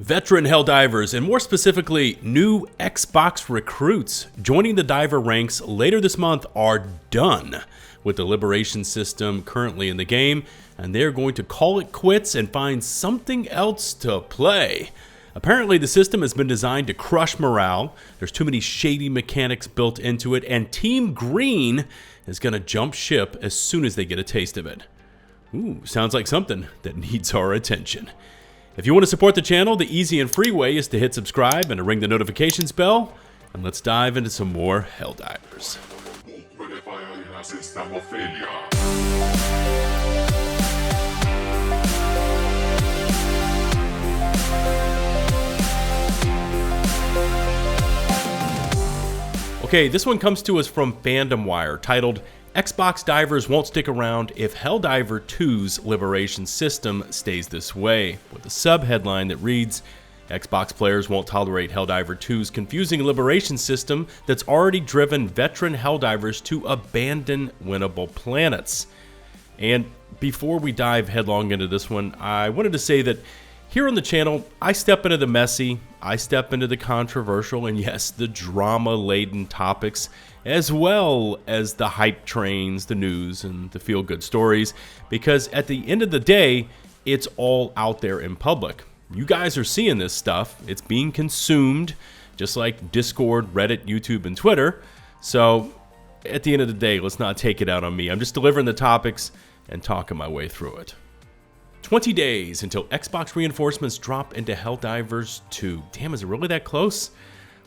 Veteran Helldivers, and more specifically, new Xbox recruits joining the diver ranks later this month are done with the Liberation system currently in the game, and they're going to call it quits and find something else to play. Apparently, the system has been designed to crush morale, there's too many shady mechanics built into it, and Team Green is going to jump ship as soon as they get a taste of it. Ooh, sounds like something that needs our attention. If you want to support the channel, the easy and free way is to hit subscribe and to ring the notifications bell. And let's dive into some more Helldivers. Okay, this one comes to us from FandomWire, titled Xbox Divers Won't Stick Around If Helldiver 2's Liberation System Stays This Way, with a sub-headline that reads, Xbox players won't tolerate Helldivers 2's confusing Liberation system that's already driven veteran Helldivers to abandon winnable planets. And before we dive headlong into this one, I wanted to say that here on the channel, I step into the messy, I step into the controversial, and yes, the drama-laden topics, as well as the hype trains, the news, and the feel-good stories, because at the end of the day, it's all out there in public. You guys are seeing this stuff. It's being consumed, just like Discord, Reddit, YouTube, and Twitter. So at the end of the day, let's not take it out on me. I'm just delivering the topics and talking my way through it. 20 days until Xbox reinforcements drop into Helldivers 2. Damn, is it really that close?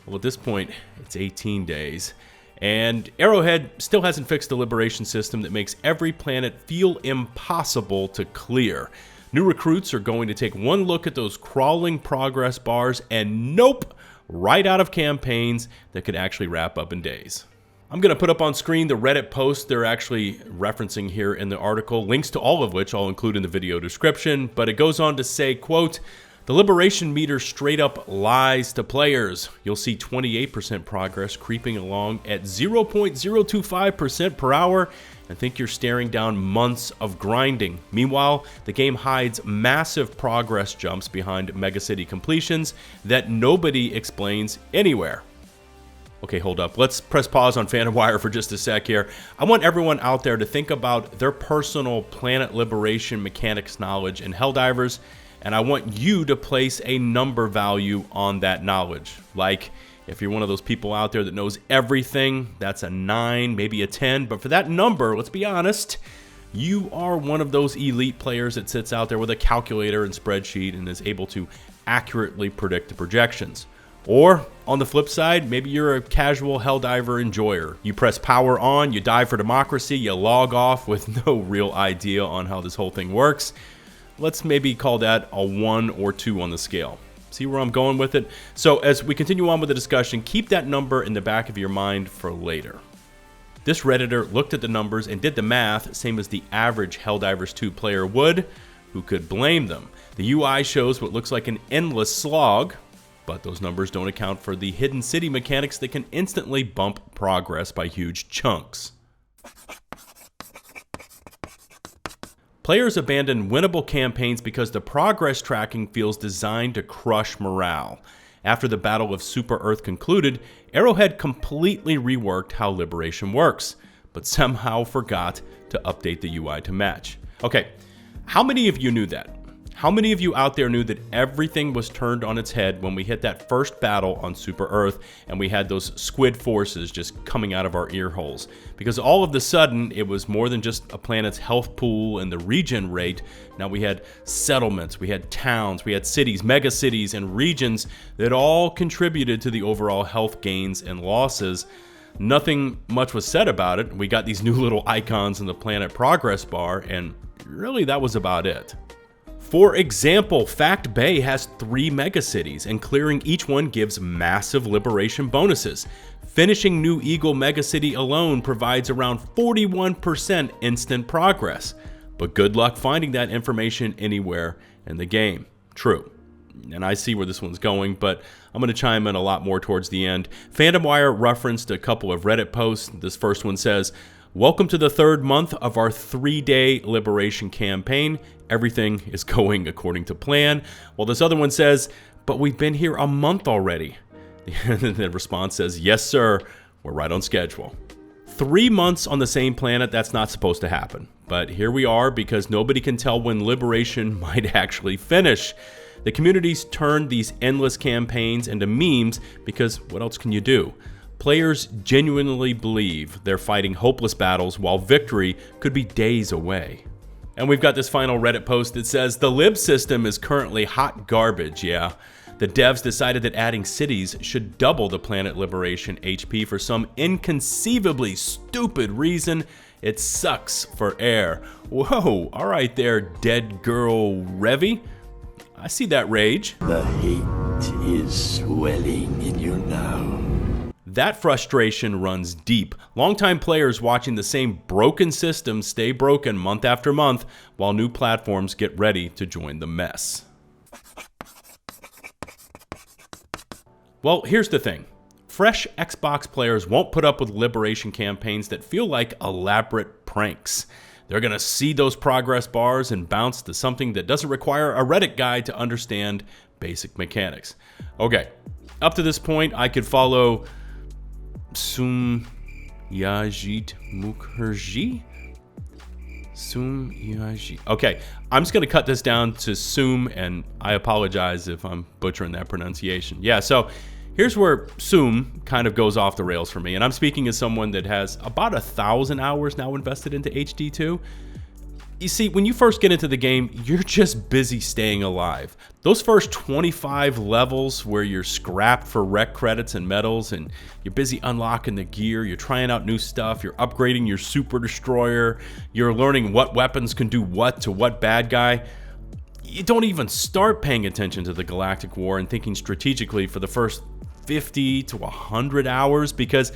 Well, at this point, it's 18 days. And Arrowhead still hasn't fixed the Liberation system that makes every planet feel impossible to clear. New recruits are going to take one look at those crawling progress bars and nope, right out of campaigns that could actually wrap up in days. I'm going to put up on screen the Reddit post they're actually referencing here in the article, links to all of which I'll include in the video description, but it goes on to say, quote, the Liberation meter straight up lies to players. You'll see 28% progress creeping along at 0.025% per hour and think you're staring down months of grinding. Meanwhile, the game hides massive progress jumps behind megacity completions that nobody explains anywhere. Okay, hold up. Let's press pause on FandomWire for just a sec here. I want everyone out there to think about their personal planet liberation mechanics knowledge in Helldivers, and I want you to place a number value on that knowledge. Like, if you're one of those people out there that knows everything, that's a 9, maybe a 10. But for that number, let's be honest, you are one of those elite players that sits out there with a calculator and spreadsheet and is able to accurately predict the projections. Or, on the flip side, maybe you're a casual Helldiver enjoyer. You press power on, you dive for democracy, you log off with no real idea on how this whole thing works. Let's maybe call that a 1 or 2 on the scale. See where I'm going with it? So as we continue on with the discussion, keep that number in the back of your mind for later. This Redditor looked at the numbers and did the math, same as the average Helldivers 2 player would. Who could blame them? The UI shows what looks like an endless slog, but those numbers don't account for the hidden city mechanics that can instantly bump progress by huge chunks. Players abandon winnable campaigns because the progress tracking feels designed to crush morale. After the Battle of Super Earth concluded, Arrowhead completely reworked how Liberation works, but somehow forgot to update the UI to match. Okay, how many of you knew that? How many of you out there knew that everything was turned on its head when we hit that first battle on Super Earth and we had those squid forces just coming out of our ear holes? Because all of a sudden, it was more than just a planet's health pool and the regen rate. Now we had settlements, we had towns, we had cities, mega cities, and regions that all contributed to the overall health gains and losses. Nothing much was said about it. We got these new little icons in the planet progress bar, and really that was about it. For example, Fact Bay has 3 megacities, and clearing each one gives massive liberation bonuses. Finishing New Eagle megacity alone provides around 41% instant progress. But good luck finding that information anywhere in the game. True. And I see where this one's going, but I'm going to chime in a lot more towards the end. FandomWire referenced a couple of Reddit posts. This first one says, welcome to the 3rd month of our 3-day Liberation campaign. everything is going according to plan. Well, this other one says, but we've been here a month already. The response says, yes, sir, we're right on schedule. 3 months on the same planet, that's not supposed to happen. But here we are because nobody can tell when Liberation might actually finish. The community's turned these endless campaigns into memes because what else can you do? Players genuinely believe they're fighting hopeless battles while victory could be days away. And we've got this final Reddit post that says, the lib system is currently hot garbage, yeah. The devs decided that adding cities should double the planet Liberation HP for some inconceivably stupid reason. It sucks for air. Whoa, alright there, dead girl Revy. I see that rage. The hate is swelling in you now. That frustration runs deep. Longtime players watching the same broken system stay broken month after month while new platforms get ready to join the mess. Well, here's the thing. Fresh Xbox players won't put up with Liberation campaigns that feel like elaborate pranks. They're going to see those progress bars and bounce to something that doesn't require a Reddit guide to understand basic mechanics. Okay, up to this point, I could follow Yajit Mukherjee? Yaji. Okay, I'm just going to cut this down to Soom, and I apologize if I'm butchering that pronunciation. Yeah, so here's where Soom kind of goes off the rails for me, and I'm speaking as someone that has about 1,000 hours now invested into HD2. You see, when you first get into the game, you're just busy staying alive. Those first 25 levels where you're scrapped for rec credits and medals, and you're busy unlocking the gear, you're trying out new stuff, you're upgrading your super destroyer, you're learning what weapons can do what to what bad guy. You don't even start paying attention to the Galactic War and thinking strategically for the first 50 to 100 hours because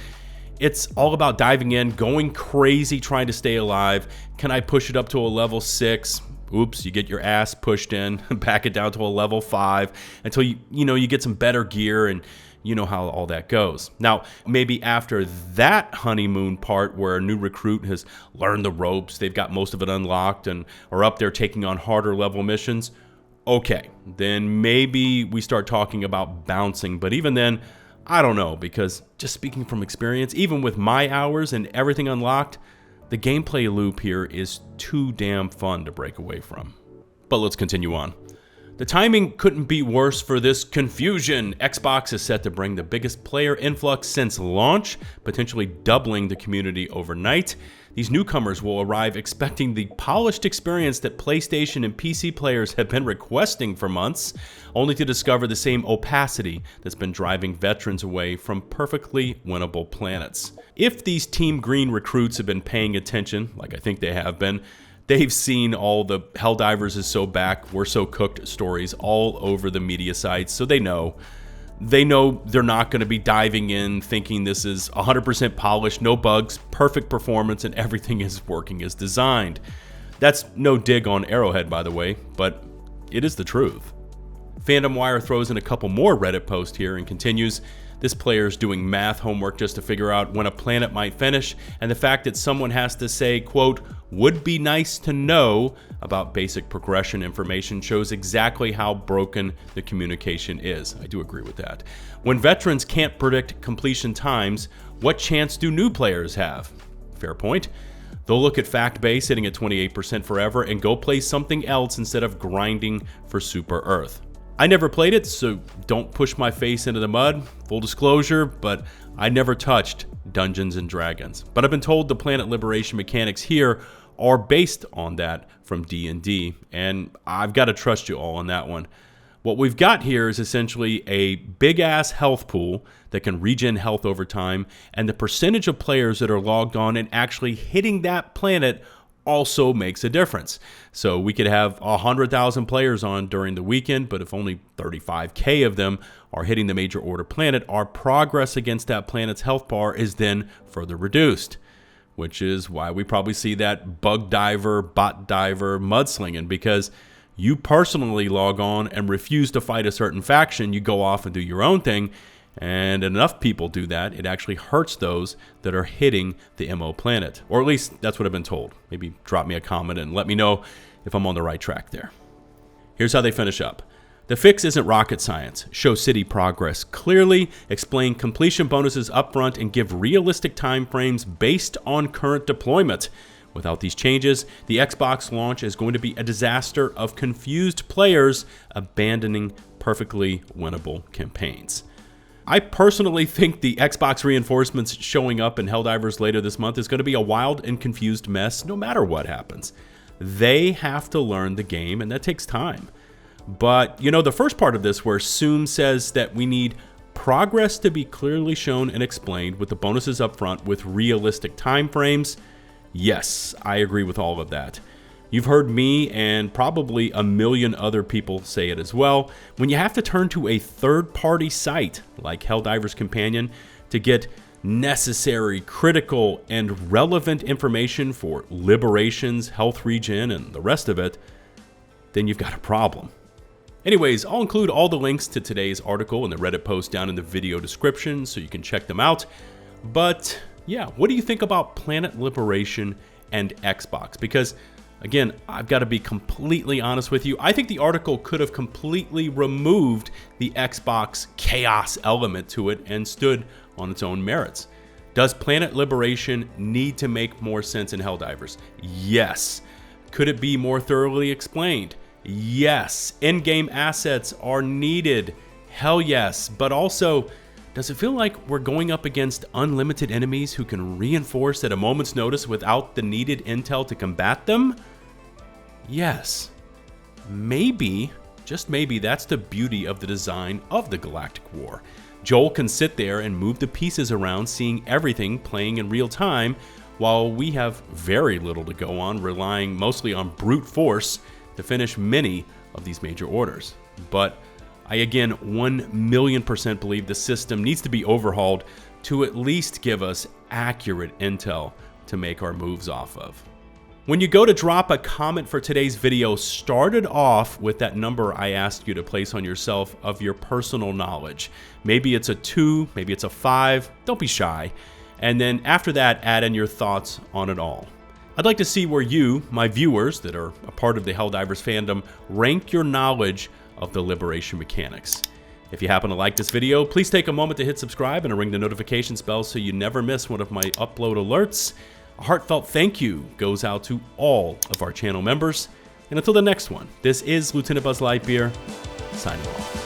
it's all about diving in, going crazy, trying to stay alive. Can I push it up to a level 6? Oops, you get your ass pushed in, back it down to a level 5 until you get some better gear, and you know how all that goes. Now, maybe after that honeymoon part where a new recruit has learned the ropes, they've got most of it unlocked and are up there taking on harder level missions, okay, then maybe we start talking about bouncing. But even then, I don't know, because just speaking from experience, even with my hours and everything unlocked, the gameplay loop here is too damn fun to break away from. But let's continue on. The timing couldn't be worse for this confusion. Xbox is set to bring the biggest player influx since launch, potentially doubling the community overnight. These newcomers will arrive expecting the polished experience that PlayStation and PC players have been requesting for months, only to discover the same opacity that's been driving veterans away from perfectly winnable planets. If these Team Green recruits have been paying attention, like I think they have been, they've seen all the Helldivers is so back, we're so cooked stories all over the media sites, so they know they're not going to be diving in thinking this is 100% polished, no bugs, perfect performance, and everything is working as designed. That's no dig on Arrowhead, by the way, but it is the truth. FandomWire throws in a couple more Reddit posts here and continues, this player's doing math homework just to figure out when a planet might finish, and the fact that someone has to say, quote, would be nice to know about basic progression information shows exactly how broken the communication is. I do agree with that. When veterans can't predict completion times, what chance do new players have? Fair point. They'll look at Fact Base sitting at 28% forever and go play something else instead of grinding for Super Earth. I never played it, so don't push my face into the mud. Full disclosure, but I never touched Dungeons and Dragons. But I've been told the planet liberation mechanics here are based on that from D&D, and I've got to trust you all on that one. What we've got here is essentially a big-ass health pool that can regen health over time, and the percentage of players that are logged on and actually hitting that planet also makes a difference. So we could have 100,000 players on during the weekend, but if only 35K of them are hitting the major order planet, our progress against that planet's health bar is then further reduced, which is why we probably see that bug diver, bot diver, mudslinging, because you personally log on and refuse to fight a certain faction, you go off and do your own thing, and enough people do that, it actually hurts those that are hitting the MO planet. Or at least that's what I've been told. Maybe drop me a comment and let me know if I'm on the right track there. Here's how they finish up. The fix isn't rocket science. Show city progress clearly, explain completion bonuses upfront, and give realistic time frames based on current deployment. Without these changes, the Xbox launch is going to be a disaster of confused players abandoning perfectly winnable campaigns. I personally think the Xbox reinforcements showing up in Helldivers later this month is going to be a wild and confused mess no matter what happens. They have to learn the game, and that takes time. But, you know, the first part of this where Soom says that we need progress to be clearly shown and explained with the bonuses up front with realistic time frames, yes, I agree with all of that. You've heard me and probably a million other people say it as well. When you have to turn to a third-party site like Helldivers Companion to get necessary, critical, and relevant information for liberations, health regen, and the rest of it, then you've got a problem. Anyways, I'll include all the links to today's article and the Reddit post down in the video description so you can check them out. But yeah, what do you think about Planet Liberation and Xbox? Because again, I've got to be completely honest with you. I think the article could have completely removed the Xbox chaos element to it and stood on its own merits. Does Planet Liberation need to make more sense in Helldivers? Yes. Could it be more thoroughly explained? Yes. In-game assets are needed. Hell yes. But also, does it feel like we're going up against unlimited enemies who can reinforce at a moment's notice without the needed intel to combat them? Yes. Maybe, just maybe, that's the beauty of the design of the Galactic War. Joel can sit there and move the pieces around, seeing everything playing in real time, while we have very little to go on, relying mostly on brute force to finish many of these major orders. But I again 1,000,000% believe the system needs to be overhauled to at least give us accurate intel to make our moves off of. When you go to drop a comment for today's video, start it off with that number I asked you to place on yourself of your personal knowledge. Maybe it's a 2, maybe it's a 5, don't be shy. And then after that, add in your thoughts on it all. I'd like to see where you, my viewers that are a part of the Helldivers fandom, rank your knowledge of the Liberation mechanics. If you happen to like this video, please take a moment to hit subscribe and ring the notifications bell so you never miss one of my upload alerts. A heartfelt thank you goes out to all of our channel members. And until the next one, this is LtBuzzLitebeer, signing off.